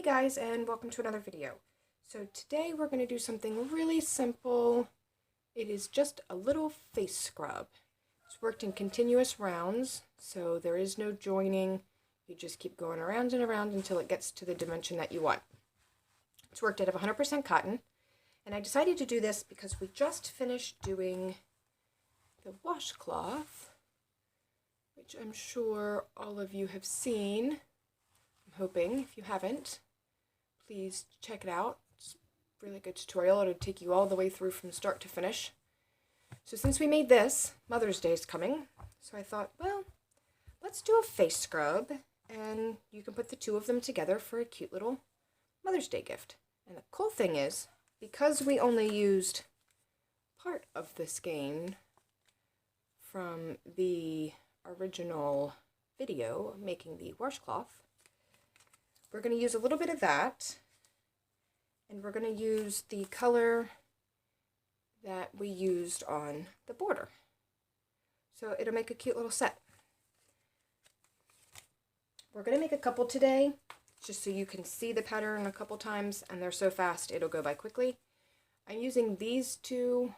Hey guys, and welcome to another video. So today we're going to do something really simple. It is just a little face scrub. It's worked in continuous rounds, so there is no joining. You just keep going around and around until it gets to the dimension that you want. It's worked out of 100% cotton, and I decided to do this because we just finished doing the washcloth, which I'm sure all of you have seen. I'm hoping. If you haven't, please check it out. It's a really good tutorial. It'll take you all the way through from start to finish. So since we made this, Mother's Day is coming, so I thought, well, let's do a face scrub, and you can put the two of them together for a cute little Mother's Day gift. And the cool thing is, because we only used part of the skein from the original video making the washcloth, we're going to use a little bit of that, and we're going to use the color that we used on the border. So it'll make a cute little set. We're going to make a couple today, just so you can see the pattern a couple times, and they're so fast it'll go by quickly. I'm using these two.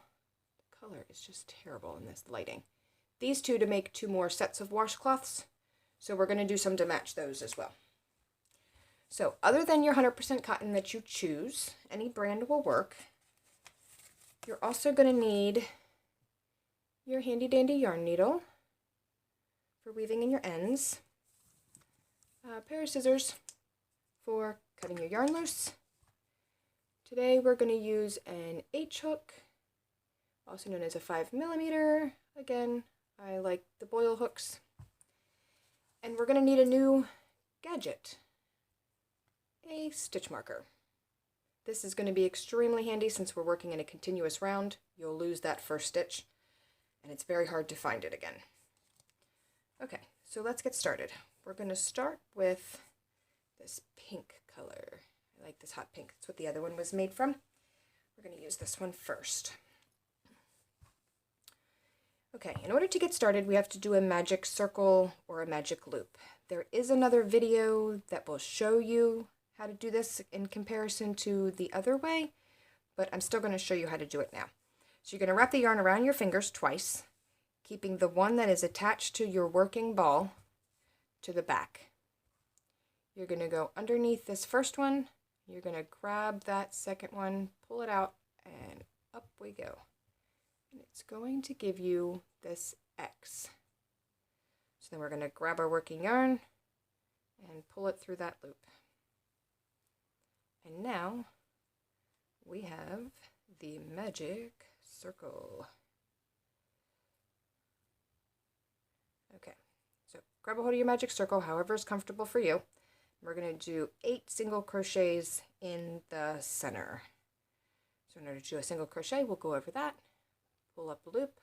The color is just terrible in this lighting. These two to make two more sets of washcloths, so we're going to do some to match those as well. So other than your 100% cotton that you choose, any brand will work. You're also going to need your handy dandy yarn needle for weaving in your ends, a pair of scissors for cutting your yarn loose. Today we're going to use an H hook, also known as a 5mm. Again, I like the boil hooks. And we're going to need a new gadget. A stitch marker. This is going to be extremely handy since we're working in a continuous round. You'll lose that first stitch, and it's very hard to find it again. Okay, so let's get started. We're going to start with this pink color. I like this hot pink. That's what the other one was made from. We're going to use this one first. Okay, in order to get started, we have to do a magic circle or a magic loop. There is another video that will show you how to do this in comparison to the other way, but I'm still going to show you how to do it now. So you're going to wrap the yarn around your fingers twice, keeping the one that is attached to your working ball to the back. You're going to go underneath this first one, you're going to grab that second one, pull it out, and up we go. And it's going to give you this X. So then we're going to grab our working yarn and pull it through that loop. And now we have the magic circle. Okay, so grab a hold of your magic circle, however is comfortable for you. We're going to do 8 single crochets in the center. So in order to do a single crochet, we'll go over that, pull up a loop,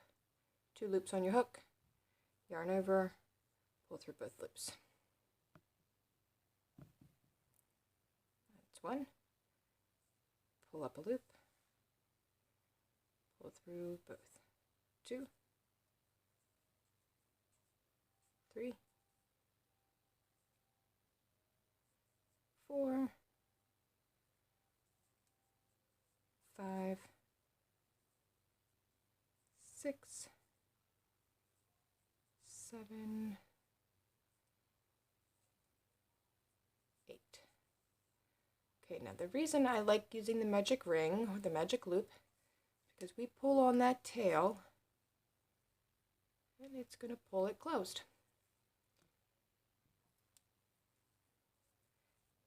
2 loops on your hook, yarn over, pull through both loops. That's 1, pull up a loop, pull through both, 2, 3, 4, 5, 6, 7, 8. Okay, now the reason I like using the magic ring or the magic loop is because we pull on that tail and it's going to pull it closed.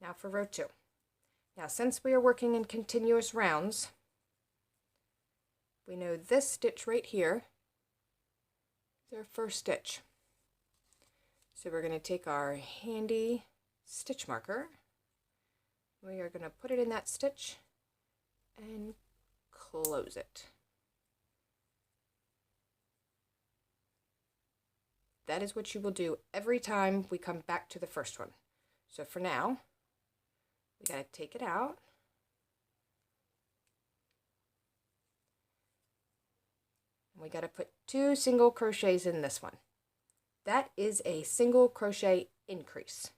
Now for row 2. Now since we are working in continuous rounds, we know this stitch right here is our first stitch. So we're going to take our handy stitch marker. We are going to put it in that stitch and close it. That is what you will do every time we come back to the first one. So for now, we got to take it out. And we got to put 2 single crochets in this one. That is a single crochet increase.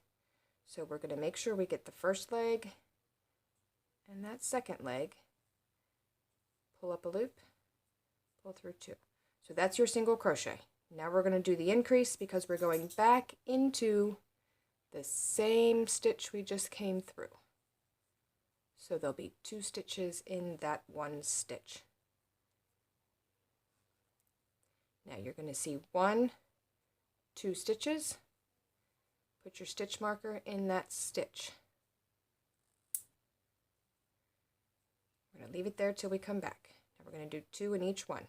So we're going to make sure we get the first leg and that second leg, pull up a loop, pull through 2. So that's your single crochet. Now we're going to do the increase because we're going back into the same stitch we just came through. So there'll be 2 stitches in that one stitch. Now you're going to see 1, 2 stitches. Put your stitch marker in that stitch. We're going to leave it there till we come back. Now we're going to do 2 in each one.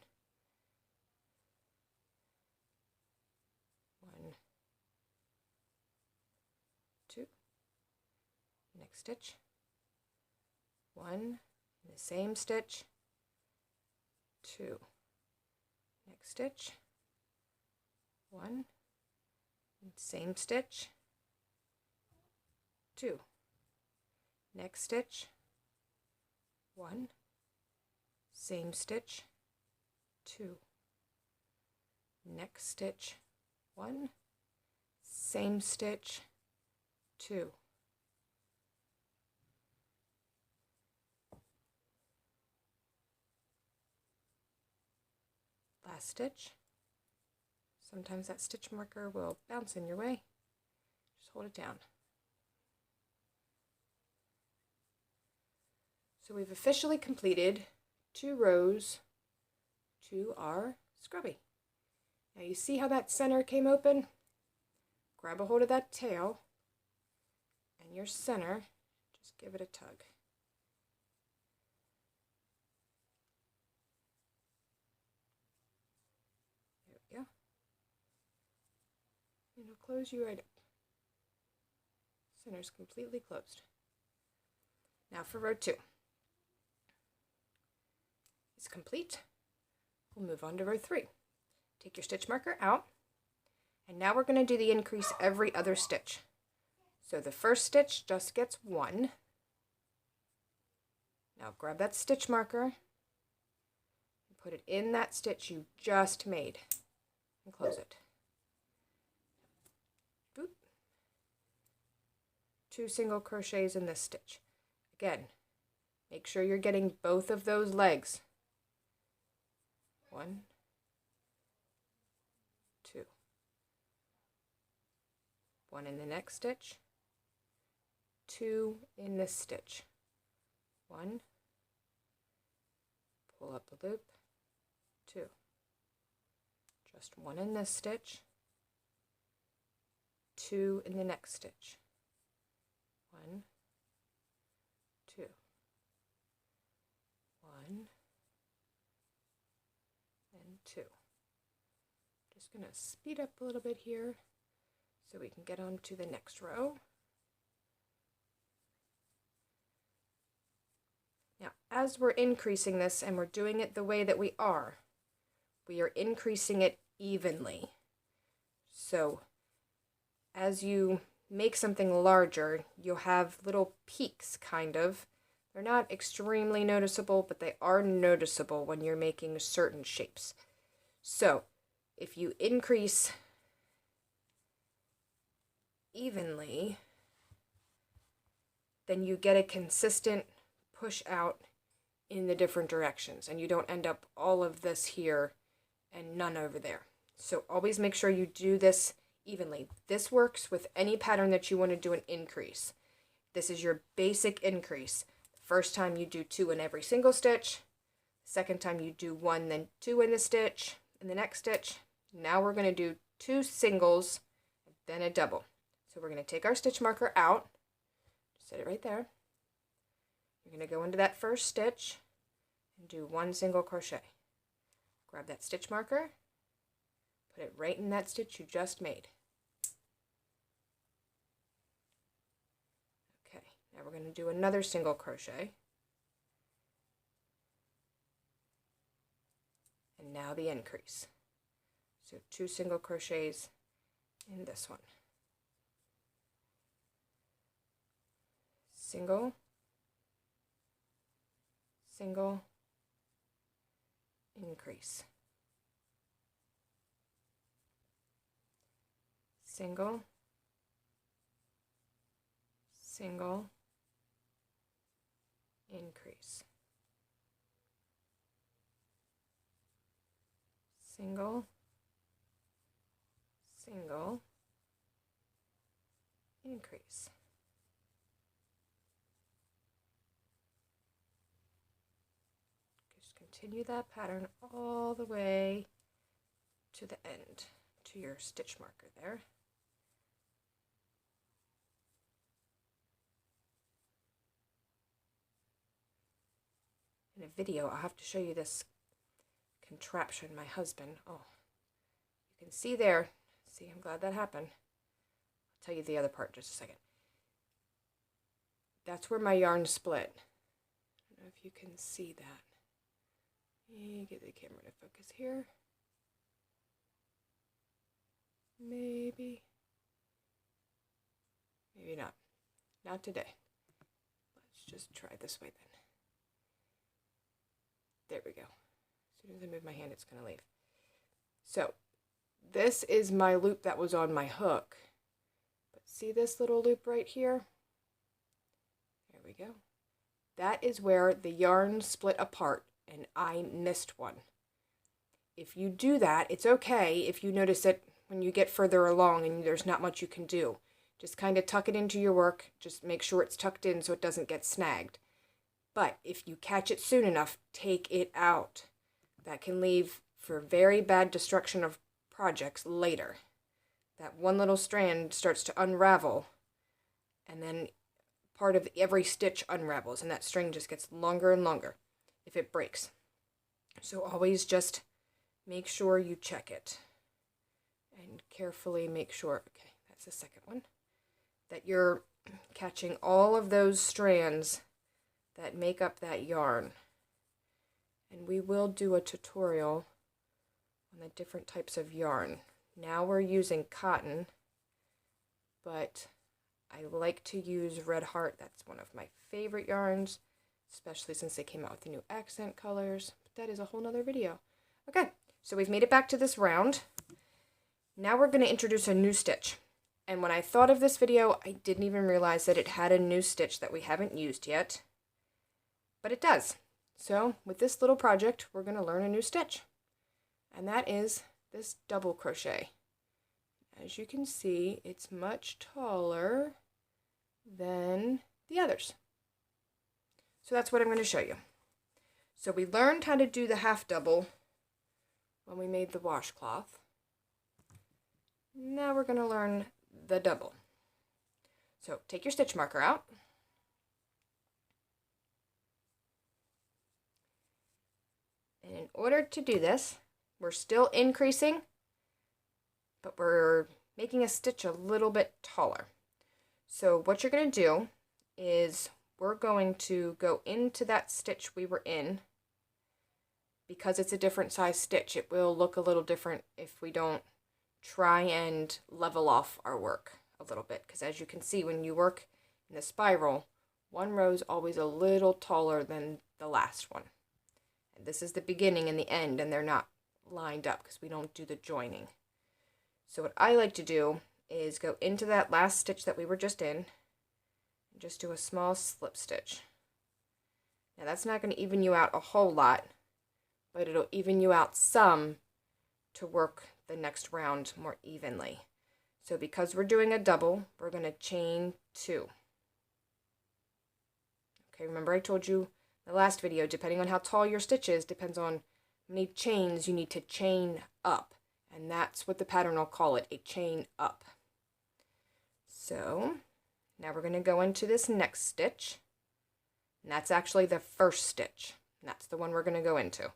1, 2. Next stitch. 1 in the same stitch. 2. Next stitch. 1. Same stitch. 2. Next stitch. 1. Same stitch. 2. Next stitch. 1. Same stitch. 2. Last stitch. Sometimes that stitch marker will bounce in your way. Just hold it down. So we've officially completed 2 rows to our scrubby. Now you see how that center came open? Grab a hold of that tail and your center, just give it a tug. There we go. And it'll close you right up. Center's completely closed. Now for row 2. It's complete. We'll move on to row 3. Take your stitch marker out, and now we're going to do the increase every other stitch. So the first stitch just gets 1. Now grab that stitch marker and put it in that stitch you just made and close it. Boop. 2 single crochets in this stitch. Again, make sure you're getting both of those legs. 1, 2. 1 in the next stitch. 2 in this stitch. 1. Pull up a loop. 2. Just 1 in this stitch. 2 in the next stitch. 1, 2. 1. 2. Just going to speed up a little bit here so we can get on to the next row. Now, as we're increasing this and we're doing it the way that we are increasing it evenly. So, as you make something larger, you'll have little peaks, kind of. They're not extremely noticeable, but they are noticeable when you're making certain shapes. So, if you increase evenly, then you get a consistent push out in the different directions, and you don't end up all of this here and none over there. So always make sure you do this evenly. This works with any pattern that you want to do an increase. This is your basic increase. The first time you do 2 in every single stitch. The second time you do 1, then 2 in the stitch. In the next stitch. Now we're going to do 2 singles, then a double. So we're going to take our stitch marker out, set it right there. You're going to go into that first stitch and do 1 single crochet. Grab that stitch marker, put it right in that stitch you just made. Okay, now we're going to do another single crochet. And now the increase. So 2 single crochets in this one. Single, single, increase. Single, single, increase, single, single, increase. Just continue that pattern all the way to the end, to your stitch marker there. In a video, I'll have to show you this contraption my husband, oh, you can see there, see, I'm glad that happened. I'll tell you the other part in just a second. That's where my yarn split. I don't know if you can see that. Let me get the camera to focus here. Maybe not. Not today. Let's just try this way then. There we go. As soon as I move my hand, it's going to leave. So, this is my loop that was on my hook. But see this little loop right here? There we go. That is where the yarn split apart and I missed one. If you do that, it's okay if you notice it when you get further along and there's not much you can do. Just kind of tuck it into your work. Just make sure it's tucked in so it doesn't get snagged. But if you catch it soon enough, take it out. That can leave for very bad destruction of projects later. That one little strand starts to unravel, and then part of every stitch unravels, and that string just gets longer and longer if it breaks. So always just make sure you check it. And carefully make sure, okay, that's the second one, that you're catching all of those strands that make up that yarn. And we will do a tutorial on the different types of yarn. Now we're using cotton, but I like to use Red Heart. That's one of my favorite yarns, especially since they came out with the new accent colors. But that is a whole nother video. Okay, so we've made it back to this round. Now we're going to introduce a new stitch. And when I thought of this video, I didn't even realize that it had a new stitch that we haven't used yet. But it does. So with this little project, we're going to learn a new stitch. And that is this double crochet. As you can see, it's much taller than the others. So that's what I'm going to show you. So we learned how to do the half double when we made the washcloth. Now we're going to learn the double. So take your stitch marker out. And in order to do this, we're still increasing, but we're making a stitch a little bit taller. So what you're going to do is we're going to go into that stitch we were in. Because it's a different size stitch, it will look a little different if we don't try and level off our work a little bit. Because as you can see, when you work in the spiral, one row is always a little taller than the last one. And this is the beginning and the end, and they're not lined up because we don't do the joining. So what I like to do is go into that last stitch that we were just in and just do a small slip stitch. Now that's not going to even you out a whole lot, but it'll even you out some to work the next round more evenly. So because we're doing a double, we're going to chain 2. Okay, remember I told you in the last video, depending on how tall your stitch is, depends on how many chains you need to chain up. And that's what the pattern will call it, a chain up. So now we're going to go into this next stitch. And that's actually the first stitch. And that's the one we're going to go into.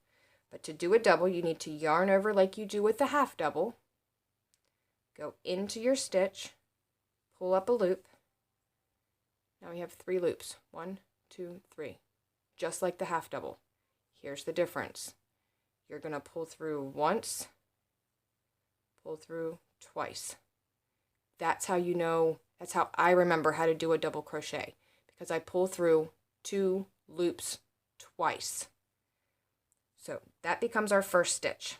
But to do a double, you need to yarn over like you do with the half double. Go into your stitch, pull up a loop. Now we have 3 loops. 1, 2, 3. Just like the half double. Here's the difference. You're going to pull through once, pull through twice. That's how you know, that's how I remember how to do a double crochet, because I pull through 2 loops twice. So that becomes our first stitch.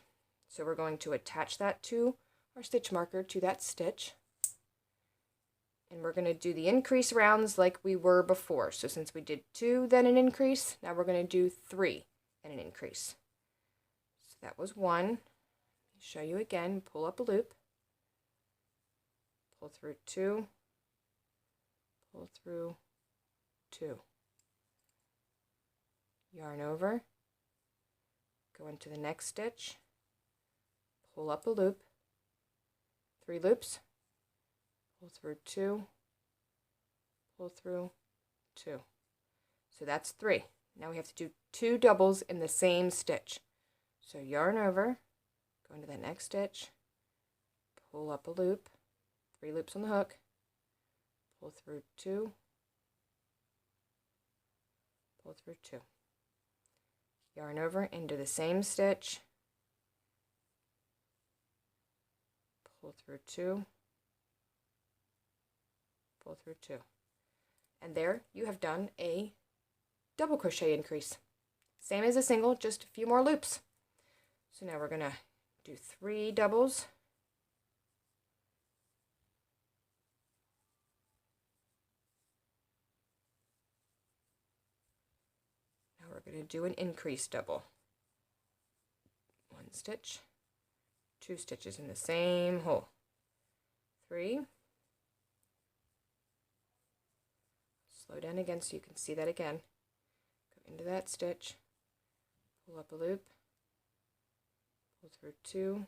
So we're going to attach that to our stitch marker to that stitch. And we're going to do the increase rounds like we were before. So since we did 2, then an increase, now we're going to do 3 and an increase. So that was 1. Show you again. Pull up a loop. Pull through 2. Pull through 2. Yarn over. Go into the next stitch. Pull up a loop. 3 loops. Pull through 2, pull through 2. So that's 3. Now we have to do 2 doubles in the same stitch. So yarn over, go into the next stitch, pull up a loop, 3 loops on the hook, pull through 2, pull through 2. Yarn over into the same stitch, pull through 2, pull through 2, and there you have done a double crochet increase, same as a single, just a few more loops. So now we're gonna do 3 doubles, now we're gonna do an increase double, 1 stitch, 2 stitches in the same hole, 3. Slow down again so you can see that again. Go into that stitch, pull up a loop, pull through 2,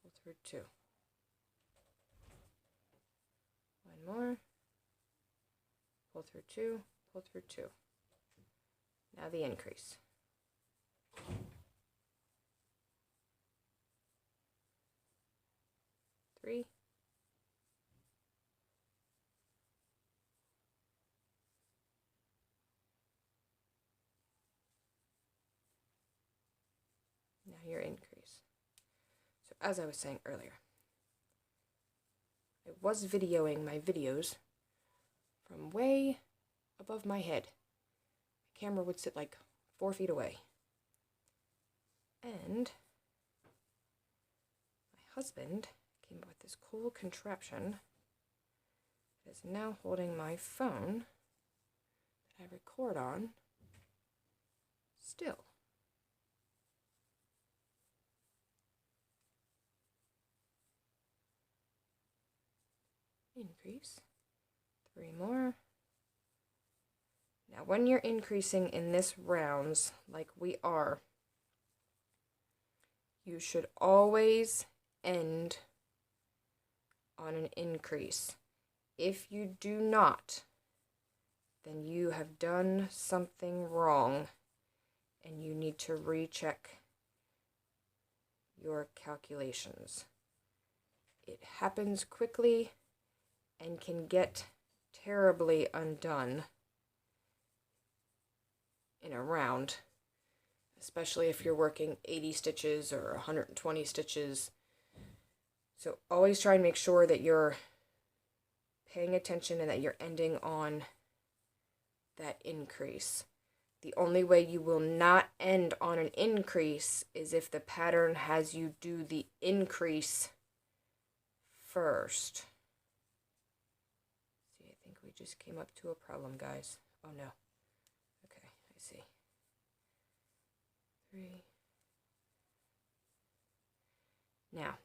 pull through 2. 1 more, pull through 2, pull through 2. Now the increase. Three, now your increase. So as I was saying earlier, I was videoing my videos from way above my head. The camera would sit like 4 feet away. And my husband came up with this cool contraption that is now holding my phone that I record on still. Increase, 3 more. Now when you're increasing in this rounds like we are, you should always end on an increase. If you do not, then you have done something wrong and you need to recheck your calculations. It happens quickly and can get terribly undone in a round, especially if you're working 80 stitches or 120 stitches. So always try and make sure that you're paying attention and that you're ending on that increase. The only way you will not end on an increase is if the pattern has you do the increase first. See, I think we just came up to a problem, guys. Oh no. Okay, I see. 3. Now,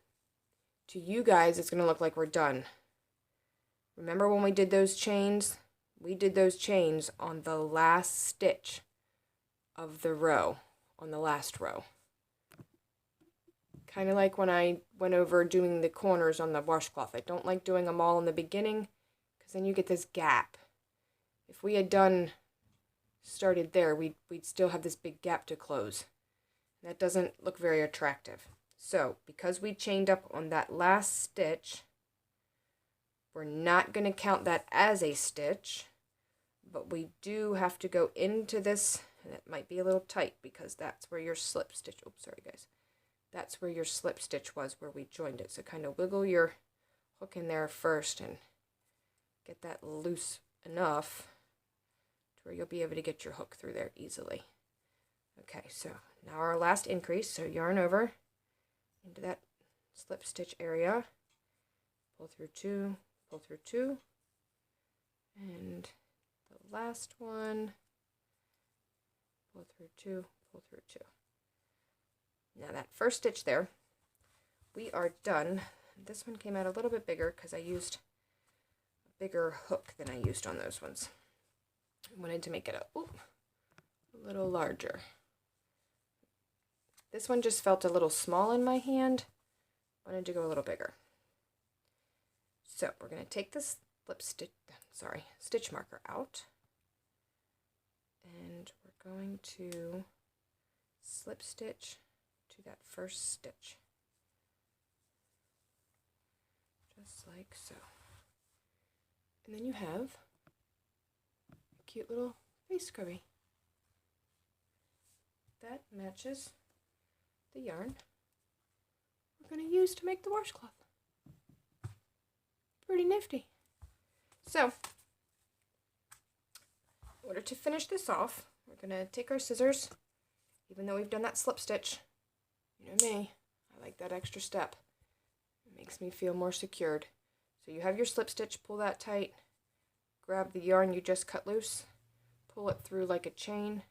to you guys, it's going to look like we're done. Remember when we did those chains? We did those chains on the last stitch of the row, on the last row. Kind of like when I went over doing the corners on the washcloth. I don't like doing them all in the beginning, because then you get this gap. If we had started there, we'd still have this big gap to close. That doesn't look very attractive. So, because we chained up on that last stitch, we're not going to count that as a stitch, but we do have to go into this, and it might be a little tight because that's where your slip stitch, oops, sorry guys, that's where your slip stitch was, where we joined it. So kind of wiggle your hook in there first and get that loose enough to where you'll be able to get your hook through there easily. Okay, so now our last increase, so yarn over into that slip stitch area, pull through 2, pull through 2, and the last one, pull through 2, pull through 2. Now that first stitch there, we are done. This one came out a little bit bigger because I used a bigger hook than I used on those ones. I wanted to make it a little larger. This one just felt a little small in my hand. I wanted to go a little bigger. So we're going to take this stitch marker out, and we're going to slip stitch to that first stitch, just like so. And then you have a cute little face scrubby that matches the yarn we're going to use to make the washcloth. Pretty nifty. So, in order to finish this off, we're going to take our scissors, even though we've done that slip stitch. You know me, I like that extra step. It makes me feel more secured. So you have your slip stitch, pull that tight, grab the yarn you just cut loose, pull it through like a chain.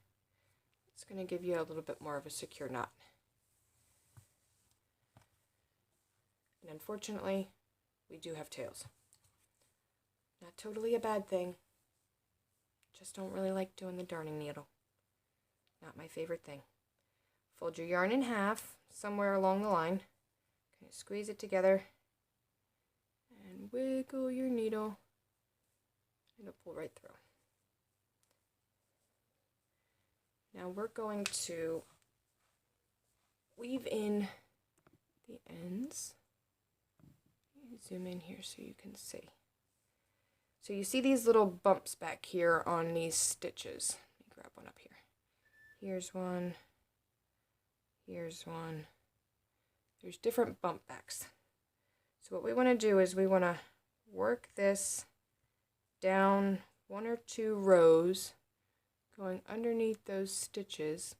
It's going to give you a little bit more of a secure knot. And unfortunately, we do have tails. Not totally a bad thing. Just don't really like doing the darning needle. Not my favorite thing. Fold your yarn in half, somewhere along the line. Kind of squeeze it together. And wiggle your needle. It'll pull right through. Now we're going to weave in the ends. Zoom in here so you can see. So you see these little bumps back here on these stitches. Let me grab one up here. Here's one. Here's one. There's different bump backs. So what we want to do is we want to work this down 1 or 2 rows, going underneath those stitches.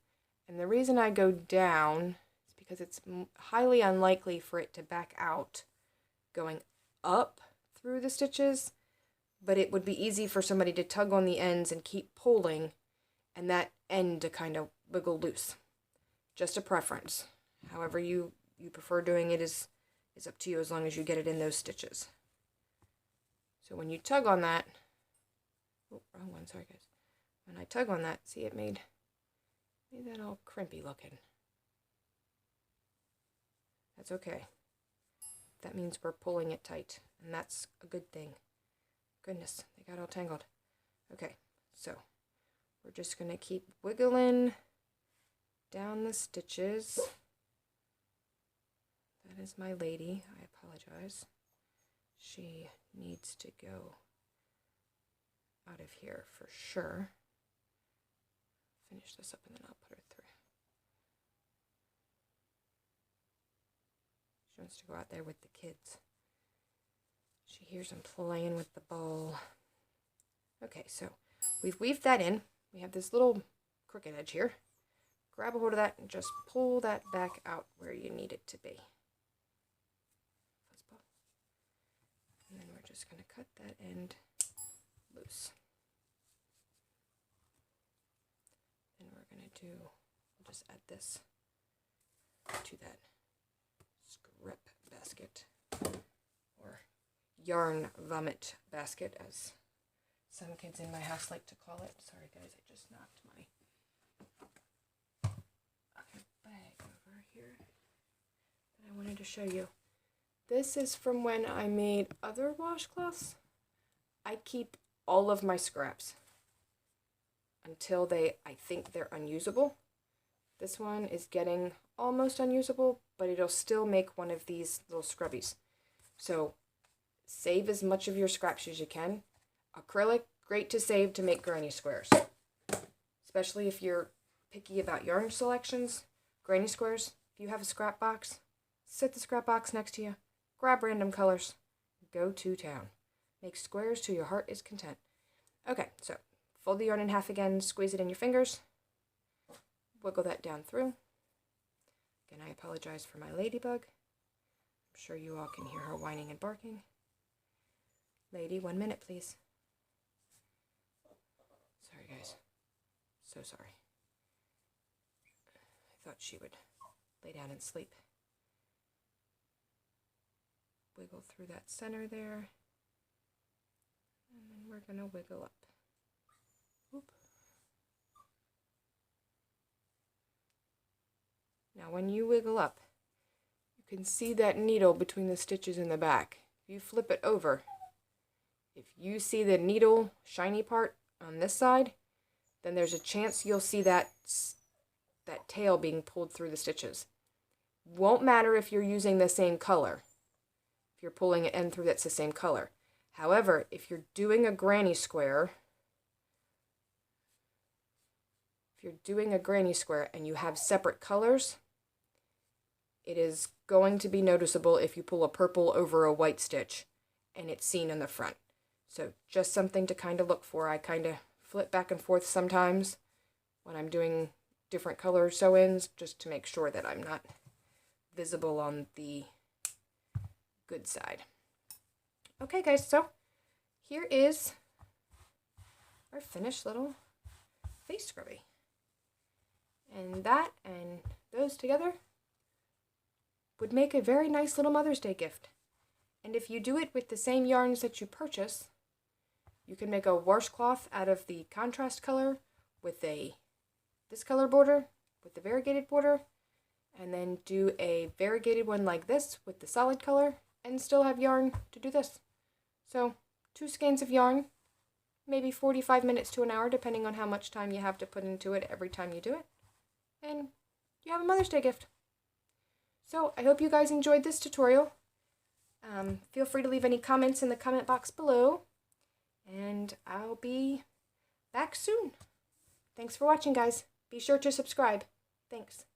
And the reason I go down is because it's highly unlikely for it to back out going up through the stitches, but it would be easy for somebody to tug on the ends and keep pulling, and that end to kind of wiggle loose. Just a preference. However you prefer doing it is up to you, as long as you get it in those stitches. So when you tug on that, oh, wrong one, sorry guys. When I tug on that, see, it made that all crimpy looking. That's okay. That means we're pulling it tight, and that's a good thing. Goodness, they got all tangled. Okay, so we're just going to keep wiggling down the stitches. That is my lady. I apologize. She needs to go out of here for sure. Finish this up and then I'll put her through. She wants to go out there with the kids. She hears them playing with the ball. Okay, so we've weaved that in. We have this little crooked edge here. Grab a hold of that and just pull that back out where you need it to be. And then we're just going to cut that end loose. Then we're going to we'll just add this to that scrap basket, or yarn vomit basket, as some kids in my house like to call it. Sorry guys, I just knocked my bag over here that I wanted to show you. This is from when I made other washcloths. I keep all of my scraps until I think they're unusable. This one is getting almost unusable, but it'll still make one of these little scrubbies. So save as much of your scraps as you can. Acrylic, great to save to make granny squares. Especially if you're picky about yarn selections. Granny squares, if you have a scrap box, set the scrap box next to you. Grab random colors. Go to town. Make squares till your heart is content. Okay, so fold the yarn in half again, squeeze it in your fingers. Wiggle that down through. Again, I apologize for my ladybug. I'm sure you all can hear her whining and barking. Lady, 1 minute, please. Sorry, guys. So sorry. I thought she would lay down and sleep. Wiggle through that center there. And then we're going to wiggle up. Oop. Now when you wiggle up, you can see that needle between the stitches in the back. If you flip it over, if you see the needle shiny part on this side, then there's a chance you'll see that tail being pulled through the stitches. Won't matter if you're using the same color. If you're pulling an end through that's the same color. However, if you're doing a granny square, and you have separate colors, it is going to be noticeable if you pull a purple over a white stitch and it's seen in the front. So just something to kind of look for. I kind of flip back and forth sometimes when I'm doing different color sew-ins just to make sure that I'm not visible on the good side. Okay guys, so here is our finished little face scrubby. And that and those together would make a very nice little Mother's Day gift. And if you do it with the same yarns that you purchase, you can make a washcloth out of the contrast color with this color border, with the variegated border, and then do a variegated one like this with the solid color, and still have yarn to do this. So 2 skeins of yarn, maybe 45 minutes to an hour, depending on how much time you have to put into it every time you do it. And you have a Mother's Day gift. So I hope you guys enjoyed this tutorial. Feel free to leave any comments in the comment box below. And I'll be back soon. Thanks for watching, guys. Be sure to subscribe. Thanks.